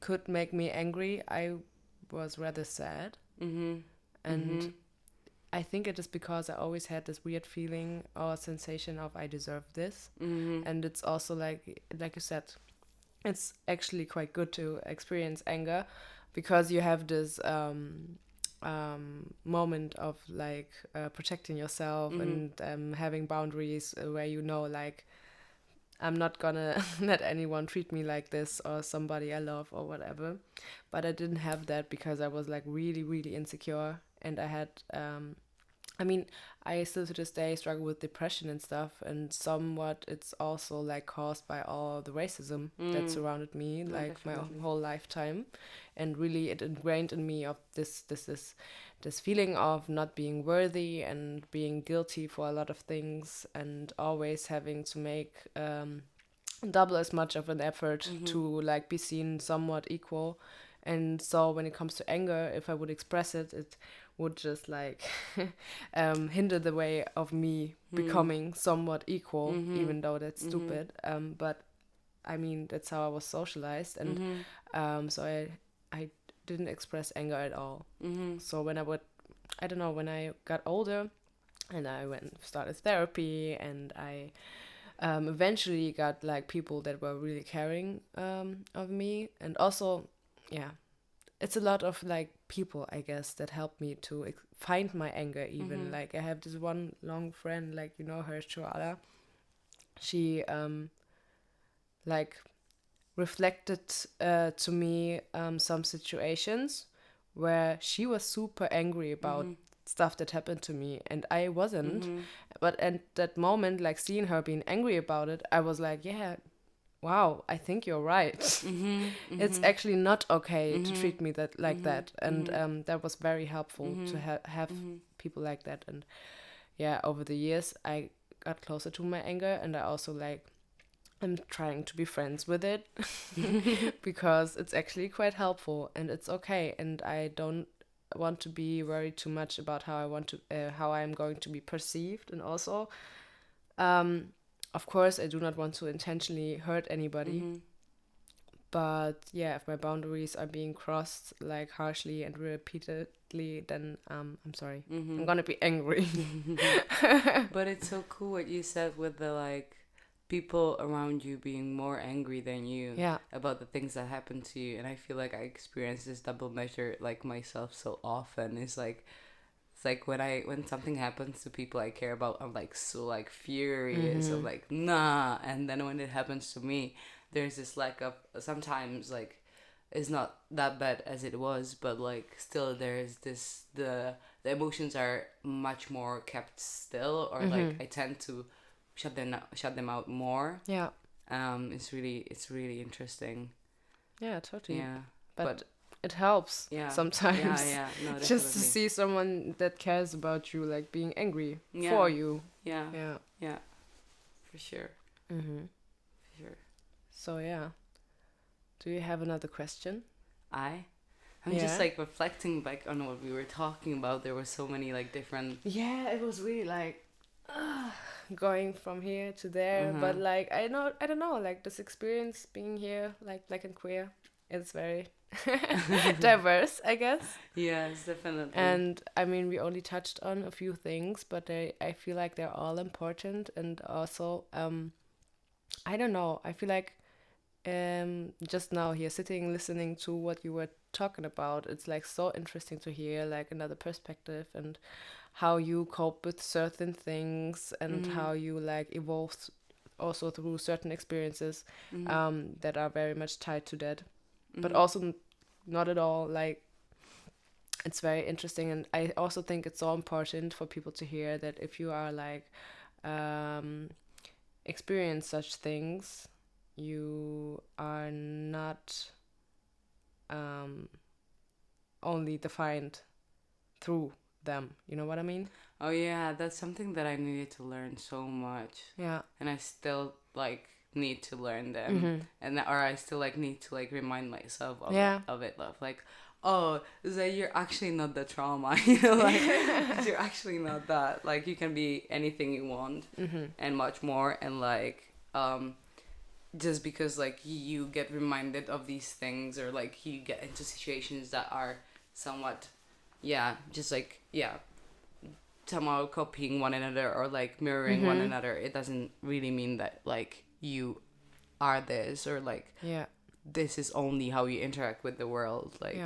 could make me angry, I was rather sad. And I think it is because I always had this weird feeling or sensation of I deserve this. And it's also like you said, it's actually quite good to experience anger, because you have this moment of like protecting yourself and having boundaries where you know, like, I'm not gonna let anyone treat me like this, or somebody I love or whatever. But I didn't have that because I was like really, really insecure, and I had I mean, I still to this day struggle with depression and stuff, and somewhat it's also like caused by all the racism that surrounded me, like definitely. my whole lifetime, and really it ingrained in me of this feeling of not being worthy and being guilty for a lot of things, and always having to make double as much of an effort to like be seen somewhat equal. And so when it comes to anger, if I would express it, it would just like hinder the way of me becoming somewhat equal, even though that's stupid. But I mean, that's how I was socialized, and so I didn't express anger at all. So when I don't know, when I got older and I started therapy, and I eventually got like people that were really caring of me, and also it's a lot of like people, I guess, that helped me to find my anger even. Like I have this one long friend, like, you know her, Joala. She like reflected to me some situations where she was super angry about stuff that happened to me, and I wasn't. But at that moment, like seeing her being angry about it, I was like, yeah, wow, I think you're right. It's actually not okay to treat me that. And that was very helpful to have people like that. And over the years, I got closer to my anger, and I also like, I'm trying to be friends with it because it's actually quite helpful, and it's okay. And I don't want to be worried too much about how I'm going to be perceived. And also, of course, I do not want to intentionally hurt anybody. But if my boundaries are being crossed like harshly and repeatedly, then I'm sorry. I'm gonna be angry. But it's so cool what you said with the like people around you being more angry than you Yeah. about the things that happen to you. And I feel like I experience this double measure like myself so often. It's like when something happens to people I care about, I'm like so like furious. I'm like, nah. And then when it happens to me, there's this lack of, sometimes like it's not that bad as it was, but like still there's this, the emotions are much more kept still, or like I tend to shut them out more. Yeah. It's really interesting. Yeah, totally. Yeah. But it helps sometimes. Yeah, no, definitely. Just to see someone that cares about you, like being angry for you. Yeah. Yeah. Yeah. For sure. Mm-hmm. For sure. So yeah. Do you have another question? I'm just like reflecting back on what we were talking about. There were so many like different. Yeah, it was really like going from here to there, but like I don't know, like this experience being here, like black and queer, it's very diverse, I guess. Yes, definitely. And I mean, we only touched on a few things, but I feel like they're all important. And also, I don't know, I feel like just now here sitting listening to what you were talking about, it's like so interesting to hear like another perspective and how you cope with certain things and how you like evolve also through certain experiences that are very much tied to that, but also not at all like, it's very interesting. And I also think it's so important for people to hear that if you are like experience such things, you are not only defined through them. You know what I mean? Oh yeah, that's something that I needed to learn so much. Yeah. And I still like need to learn them, and or I still like need to like remind myself of it. Like, oh, that you're actually not the trauma. You know, like you're actually not that. Like you can be anything you want and much more. And like just because like you get reminded of these things, or like you get into situations that are somewhat just like somehow copying one another or like mirroring one another, it doesn't really mean that like you are this, or like this is only how you interact with the world. Like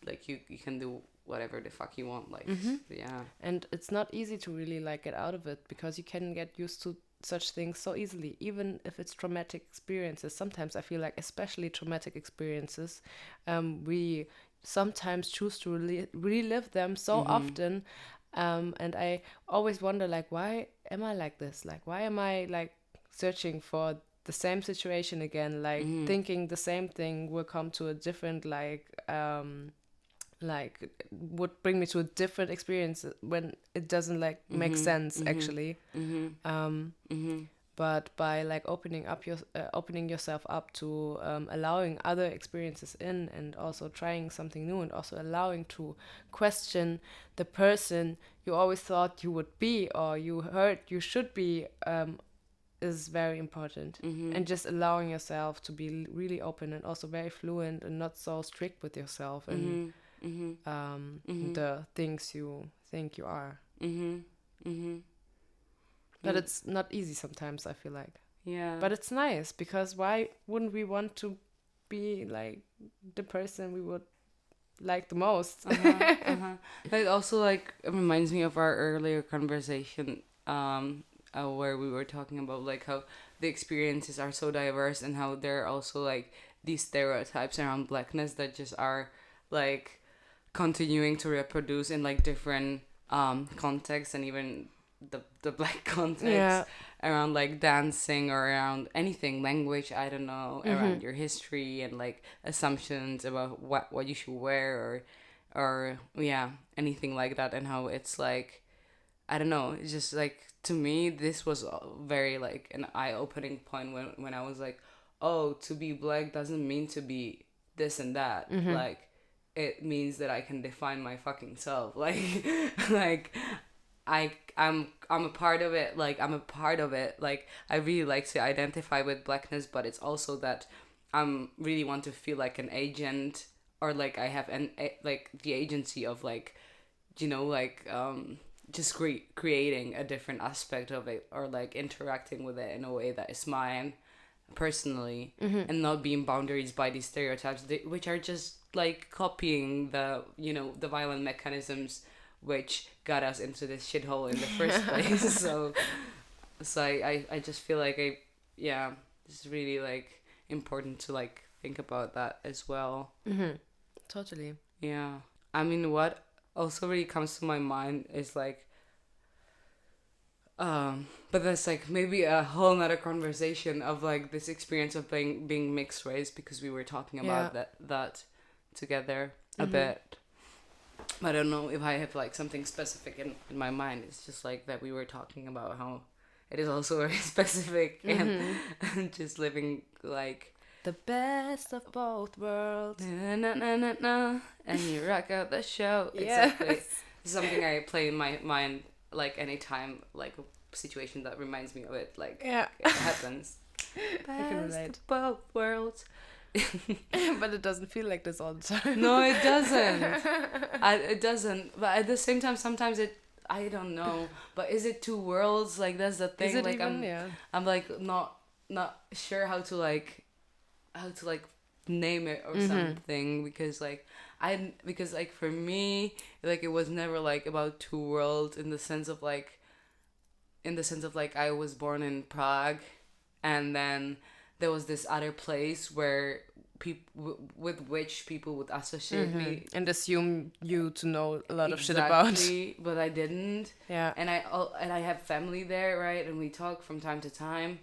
like you can do whatever the fuck you want, like And it's not easy to really like get out of it, because you can get used to such things so easily, even if it's traumatic experiences. Sometimes I feel like, especially traumatic experiences, we sometimes choose to relive them so often, and I always wonder, like, why am I like this? Like, why am I like searching for the same situation again, like thinking the same thing will come to a different like would bring me to a different experience, when it doesn't like make sense actually. But by like opening yourself up to allowing other experiences in, and also trying something new, and also allowing to question the person you always thought you would be, or you heard you should be, is very important. And just allowing yourself to be really open, and also very fluent, and not so strict with yourself and the things you think you are. But it's not easy sometimes, I feel like. Yeah. But it's nice, because why wouldn't we want to be like the person we would like the most? It also like reminds me of our earlier conversation where we were talking about like how the experiences are so diverse, and how there are also like these stereotypes around blackness that just are like continuing to reproduce in like different contexts, and even the black context around like dancing, or around anything, language, I don't know, around your history, and like assumptions about what you should wear, or anything like that. And how it's like, I don't know, it's just like, to me this was very like an eye-opening point when I was like, oh, to be black doesn't mean to be this and that. Like it means that I can define my fucking self. Like like I'm a part of it. Like I'm a part of it. Like I really like to identify with blackness, but it's also that really want to feel like an agent, or like I have like the agency of like, you know, like just creating a different aspect of it, or like interacting with it in a way that is mine personally, and not being boundaries by these stereotypes, which are just like copying the the violent mechanisms which got us into this shithole in the first place. So I just feel like it's really like important to like think about that as well. Totally. Yeah. I mean, what also really comes to my mind is like, but that's like maybe a whole nother conversation of like this experience of being mixed race, because we were talking about that together a bit. I don't know if I have like something specific in my mind. It's just like that we were talking about how it is also very specific, and just living like the best of both worlds. Na, na, na, na, na, and you rock out the show. Exactly. It's something I play in my mind like anytime like a situation that reminds me of it, like it happens. I can relate. Best of both worlds. But it doesn't feel like this all the time. No, it doesn't. It doesn't. But at the same time, sometimes I don't know. But is it two worlds? Like that's the thing. Is it like even? I'm like not sure how to like name it or something, because like for me, like it was never like about two worlds in the sense of like I was born in Prague, and then there was this other place where with which people would associate me and assume you to know a lot of shit about. But I didn't. Yeah. And I have family there, right? And we talk from time to time.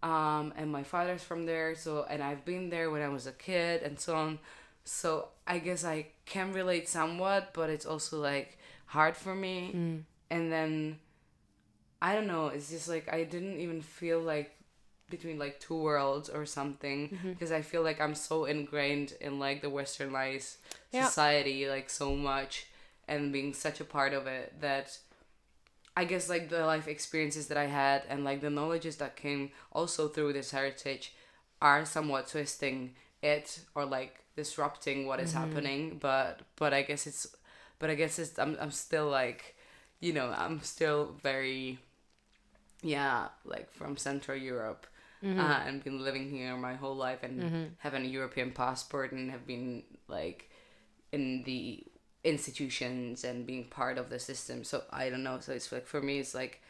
And my father's from there, and I've been there when I was a kid and so on. So I guess I can relate somewhat, but it's also like hard for me. And then I don't know, it's just like I didn't even feel like between like two worlds or something, because I feel like I'm so ingrained in like the westernized society like so much, and being such a part of it, that I guess like the life experiences that I had and like the knowledges that came also through this heritage are somewhat twisting it, or like disrupting what is happening. But I guess it's I'm still like, I'm still very like from Central Europe, and been living here my whole life, and have a European passport, and have been like in the institutions and being part of the system. So I don't know. So it's like for me, it's like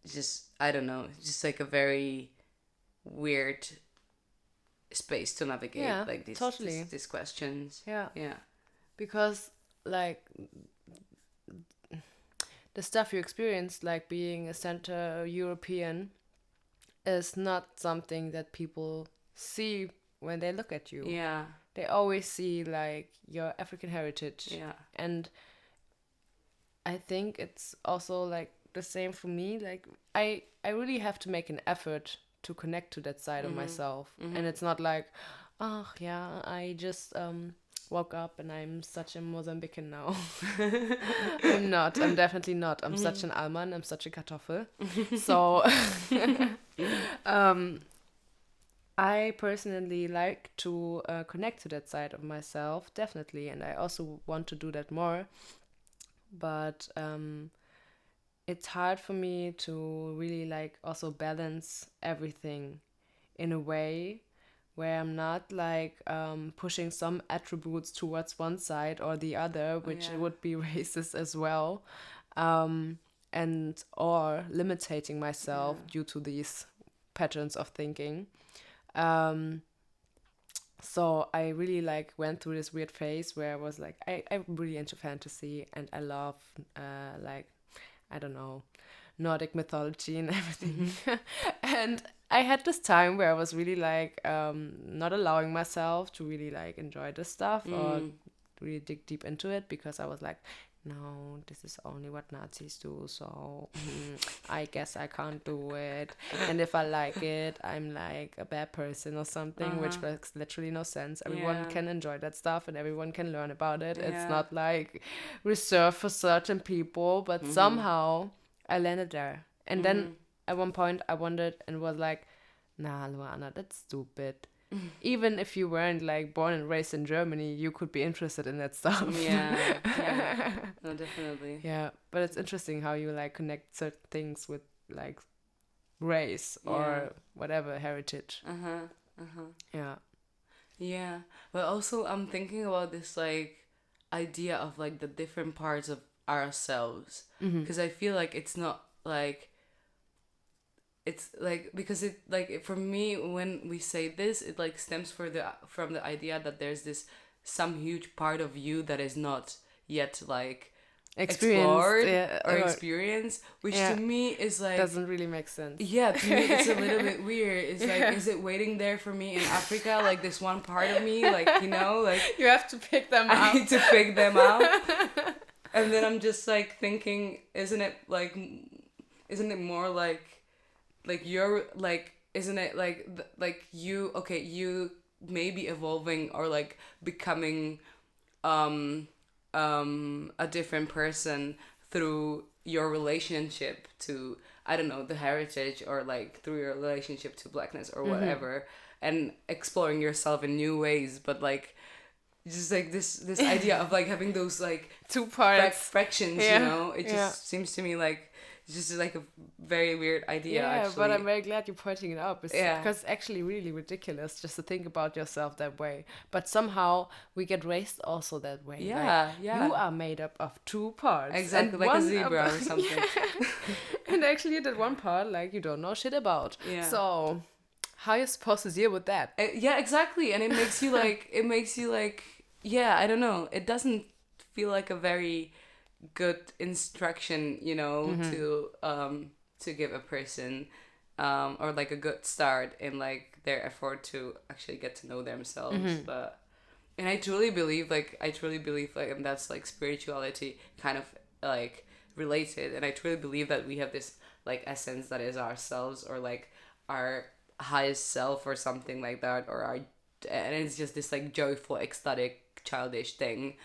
just I don't know, just like a very weird space to navigate like these questions. Yeah. Because like the stuff you experienced, like being a Central European, is not something that people see when they look at you. Yeah. They always see like your African heritage. Yeah. And I think it's also like the same for me. Like I really have to make an effort to connect to that side of myself. And it's not like, oh yeah, I just woke up and I'm such a Mozambican now. I'm not. I'm definitely not. I'm such an Alman. I'm such a Kartoffel. So I personally like to connect to that side of myself, definitely, and I also want to do that more. But it's hard for me to really like also balance everything in a way where I'm not like pushing some attributes towards one side or the other, which would be racist as well, and or limiting myself due to these patterns of thinking. So I really like went through this weird phase where I was like, I'm really into fantasy, and I love like, I don't know, Nordic mythology and everything. And I had this time where I was really like not allowing myself to really like enjoy this stuff or really dig deep into it, because I was like, no, this is only what Nazis do, so I guess I can't do it. And if I like it, I'm like a bad person or something, which makes literally no sense. Everyone can enjoy that stuff and everyone can learn about it. It's not like reserved for certain people, but somehow I landed there. And then at one point I wondered and was like, nah, Luana, that's stupid. even if you weren't like born and raised in Germany, you could be interested in that stuff. Yeah. No, definitely. Yeah, but it's interesting how you like connect certain things with like race or whatever heritage. Yeah. Yeah, but also I'm thinking about this like idea of like the different parts of ourselves, because I feel like it's not like, it's like, because it like, for me, when we say this, it like stems from the idea that there's this some huge part of you that is not yet like explored or experienced, which to me is like, doesn't really make sense. Yeah, to me it's a little bit weird. It's like, is it waiting there for me in Africa, like this one part of me, like, you know, like you have to pick them out. I need to pick them out. And then I'm just like thinking, isn't it more like you're like, isn't it like you, okay, you may be evolving or like becoming a different person through your relationship to, I don't know, the heritage, or like through your relationship to blackness or whatever, and exploring yourself in new ways, but like just like this idea of like having those like two parts fractions, you know, it just seems to me like it's just like a very weird idea. Actually. But I'm very glad you're pointing it out, because it's actually really ridiculous just to think about yourself that way. But somehow we get raised also that way. Yeah, like, you are made up of two parts. Exactly, like a zebra or something. And actually that one part, like, you don't know shit about. Yeah. So how are you supposed to deal with that? Yeah, exactly. And it makes you like, yeah, I don't know. It doesn't feel like a very good instruction, you know, to give a person, or like a good start in like their effort to actually get to know themselves. But and I truly believe like, and that's like spirituality kind of like related, and I truly believe that we have this like essence that is ourselves, or like our highest self or something like that, or our, and it's just this like joyful, ecstatic, childish thing.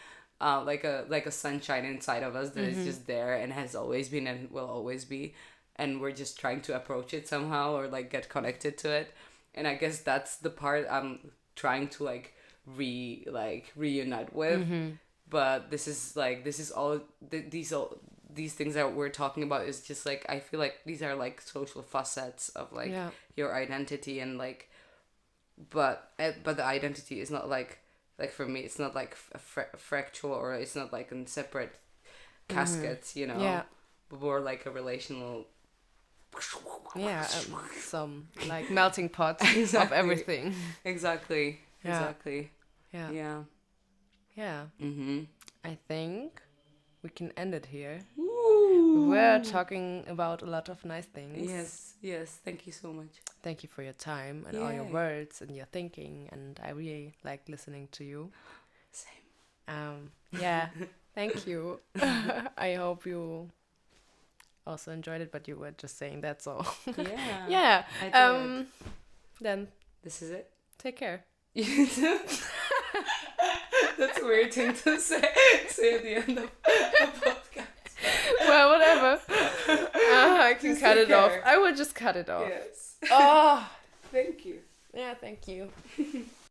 Like a sunshine inside of us that is just there and has always been and will always be, and we're just trying to approach it somehow, or like get connected to it. And I guess that's the part I'm trying to like reunite with. But these things that we're talking about is just like, I feel like these are like social facets of like your identity, and like, but the identity is not like for me, it's not like fractal, or it's not like in separate caskets, you know, but more like a relational, some like melting pot of everything. Exactly. Yeah. I think we can end it here. Ooh. We're talking about a lot of nice things. Yes, thank you so much. Thank you for your time and all your words and your thinking, and I really like listening to you. Same. Thank you. I hope you also enjoyed it, but you were just saying that, so Yeah. Then this is it. Take care. You too. That's a weird thing to say at the end of the podcast. Well, whatever. I can cut it off. I will just cut it off. Yes. Oh, thank you. Yeah, thank you.